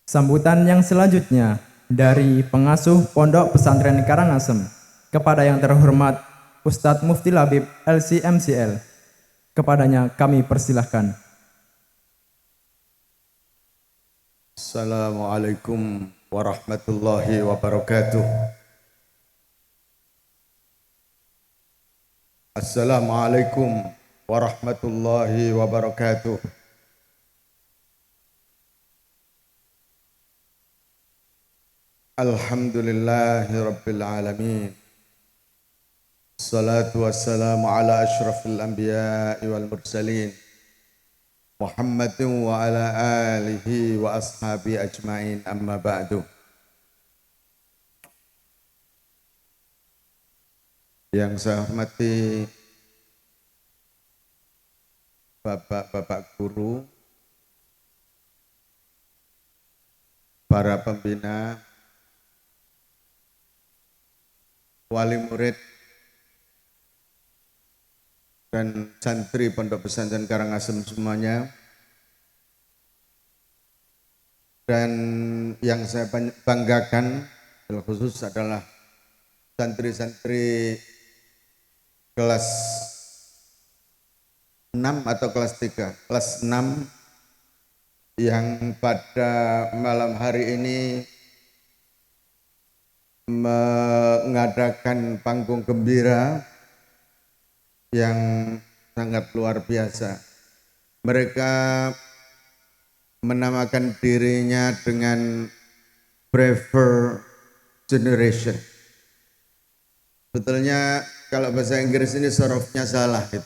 Sambutan yang selanjutnya dari pengasuh Pondok Pesantren Karangasem kepada yang terhormat Ustadz Mufti Labib LC-MCL. Kepadanya kami persilahkan. Assalamualaikum warahmatullahi wabarakatuh. Assalamualaikum warahmatullahi wabarakatuh. Alhamdulillahi rabbil alamin. Salatu wassalamu ala ashrafil anbiya'i wal mursalin Muhammadin wa ala alihi wa ashabi ajma'in, amma ba'du. Yang saya hormati bapak-bapak guru, para pembina, wali murid, dan santri Pondok Pesantren Karangasem semuanya. Dan yang saya banggakan khusus adalah santri-santri kelas 6 atau kelas 3, kelas 6 yang pada malam hari ini mengadakan panggung gembira yang sangat luar biasa. Mereka menamakan dirinya dengan Braver Generation. Betulnya kalau bahasa Inggris ini sorofnya salah itu.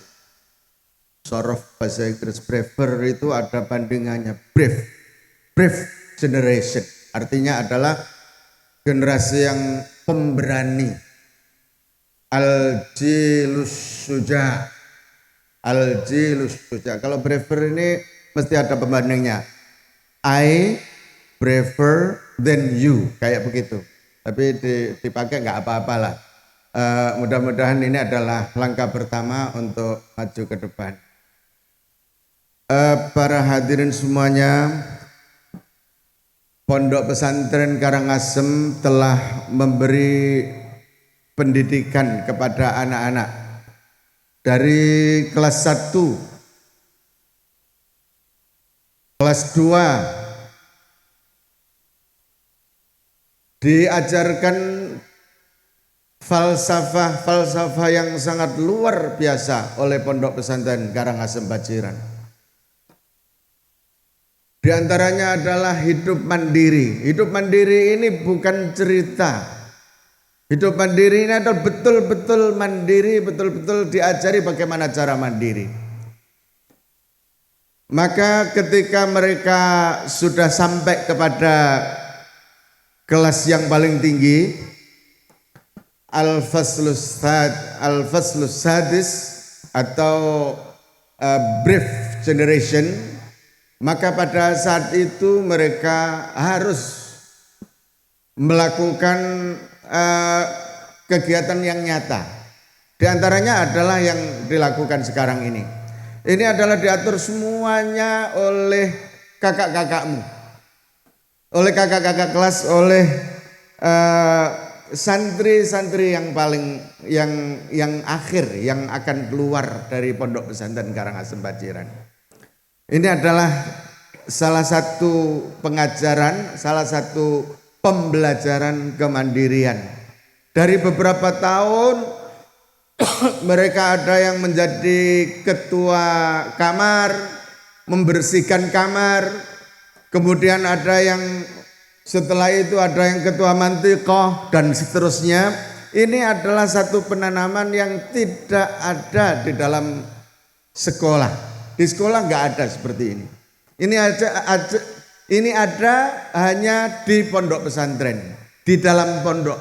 Sorof bahasa Inggris Braver itu ada bandingannya, Brave Generation. Artinya adalah generasi yang pemberani. Al-jilus suja. Al-jilus suja. Kalau braver ini mesti ada pembandingnya. I braver than you, kayak begitu. Tapi dipakai nggak apa-apalah. Mudah-mudahan ini adalah langkah pertama untuk maju ke depan. Para hadirin semuanya, Pondok Pesantren Karangasem telah memberi pendidikan kepada anak-anak dari kelas 1, kelas 2, diajarkan falsafah yang sangat luar biasa oleh Pondok Pesantren Karangasem Bajiran. Di antaranya adalah hidup mandiri. Hidup mandiri ini bukan cerita. Hidup mandiri ini adalah betul-betul mandiri, betul-betul diajari bagaimana cara mandiri. Maka ketika mereka sudah sampai kepada kelas yang paling tinggi, Al-Faslus Sadis atau Brief Generation, maka pada saat itu mereka harus melakukan kegiatan yang nyata. Di antaranya adalah yang dilakukan sekarang ini. Ini adalah diatur semuanya oleh kakak-kakakmu, oleh kakak-kakak kelas, oleh santri-santri yang paling yang akhir yang akan keluar dari Pondok Pesantren Karangasem Bajiran. Ini adalah salah satu pengajaran, salah satu pembelajaran kemandirian. Dari beberapa tahun mereka ada yang menjadi ketua kamar, membersihkan kamar. Kemudian ada yang setelah itu ada yang ketua mantiqah dan seterusnya. Ini adalah satu penanaman yang tidak ada di dalam sekolah. Di sekolah nggak ada seperti ini. Ini ada hanya di pondok pesantren, di dalam pondok.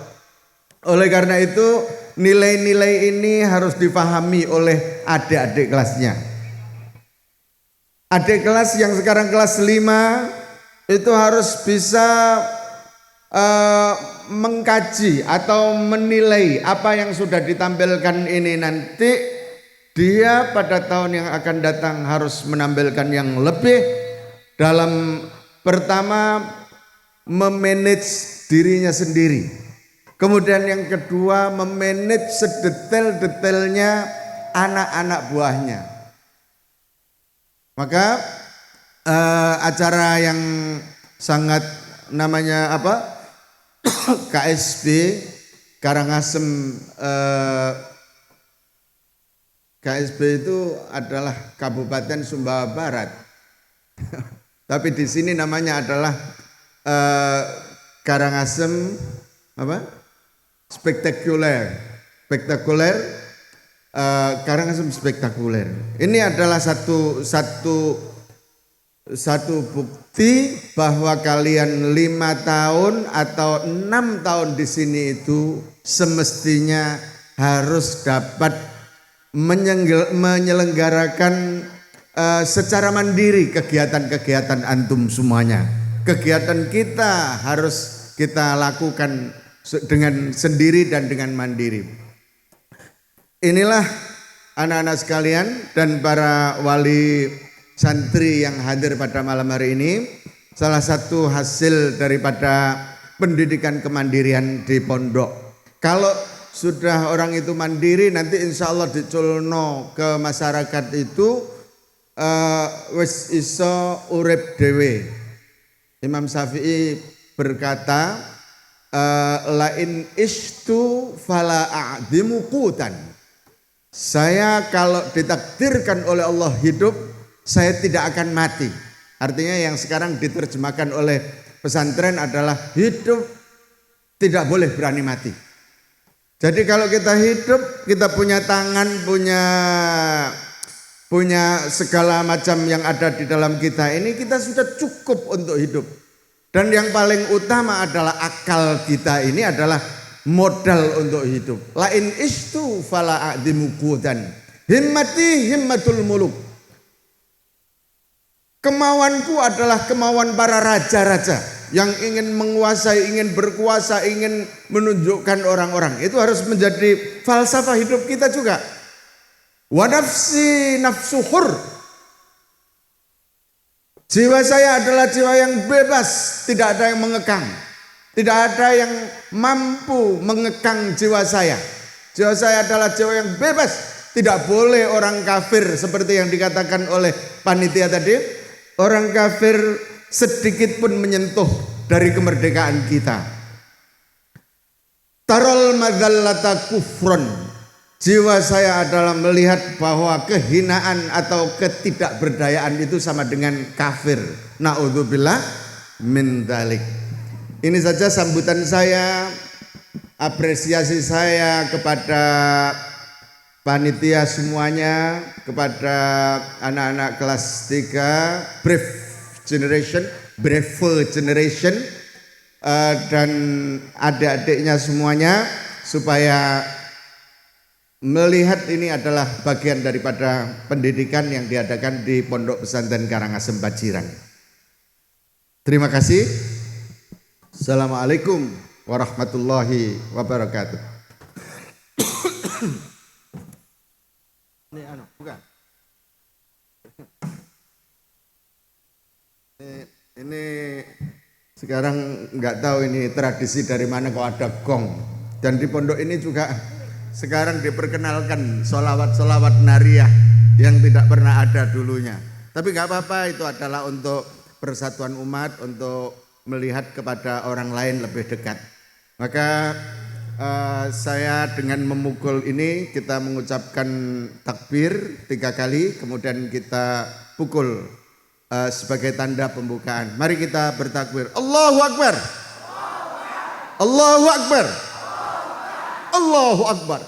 Oleh karena itu nilai-nilai ini harus difahami oleh adik-adik kelasnya. Adik kelas yang sekarang kelas 5 itu harus bisa mengkaji atau menilai apa yang sudah ditampilkan ini nanti. Dia pada tahun yang akan datang harus menampilkan yang lebih dalam pertama memanage dirinya sendiri. Kemudian yang kedua, memanage sedetail-detailnya anak-anak buahnya. Maka acara yang sangat namanya apa? KSB Karangasem, KSB itu adalah Kabupaten Sumbawa Barat. Tapi di sini namanya adalah Karangasem apa? Spektakuler, Karangasem spektakuler. Ini adalah satu bukti bahwa kalian 5 tahun atau 6 tahun di sini itu semestinya harus dapat menyelenggarakan secara mandiri kegiatan-kegiatan antum semuanya. Kegiatan kita harus kita lakukan dengan sendiri dan dengan mandiri. Inilah anak-anak sekalian dan para wali santri yang hadir pada malam hari ini, salah satu hasil daripada pendidikan kemandirian di pondok. Kalau sudah orang itu mandiri, nanti insya Allah diculno ke masyarakat itu wis iso urip dewe. Imam Syafi'i berkata, lain istu fala a'dimu qutan. Saya kalau ditakdirkan oleh Allah hidup, saya tidak akan mati. Artinya yang sekarang diterjemahkan oleh pesantren adalah hidup tidak boleh berani mati. Jadi kalau kita hidup, kita punya tangan, punya segala macam yang ada di dalam kita ini, kita sudah cukup untuk hidup. Dan yang paling utama adalah akal kita ini adalah modal untuk hidup. Lain istu fala a'dimu qutan. Himmati himmatul muluk. Kemauanku adalah kemauan para raja-raja yang ingin menguasai, ingin berkuasa, ingin menunjukkan orang-orang. Itu harus menjadi falsafah hidup kita juga. Wa nafsi nafsu hur. Jiwa saya adalah jiwa yang bebas, tidak ada yang mengekang. Tidak ada yang mampu mengekang jiwa saya. Jiwa saya adalah jiwa yang bebas. Tidak boleh orang kafir seperti yang dikatakan oleh panitia tadi. Orang kafir sedikit pun menyentuh dari kemerdekaan kita. Tarol madzallata kufron. Jiwa saya adalah melihat bahwa kehinaan atau ketidakberdayaan itu sama dengan kafir. Na'udzubillah min dzalik. Ini saja sambutan saya, apresiasi saya kepada panitia semuanya, kepada anak-anak kelas 3, brave generation, dan adik-adiknya semuanya, supaya melihat ini adalah bagian daripada pendidikan yang diadakan di Pondok Pesantren Karangasem Bajiran. Terima kasih. Assalamualaikum warahmatullahi wabarakatuh. Ini bukan. Ini sekarang nggak tahu ini tradisi dari mana kok ada gong. Dan di pondok ini juga sekarang diperkenalkan solawat-solawat nariyah yang tidak pernah ada dulunya. Tapi nggak apa-apa, itu adalah untuk persatuan umat, untuk melihat kepada orang lain lebih dekat. Maka saya dengan memukul ini, kita mengucapkan takbir 3 kali, kemudian kita pukul sebagai tanda pembukaan. Mari kita bertakbir. Allahu Akbar. Allahu Akbar. Allahu Akbar.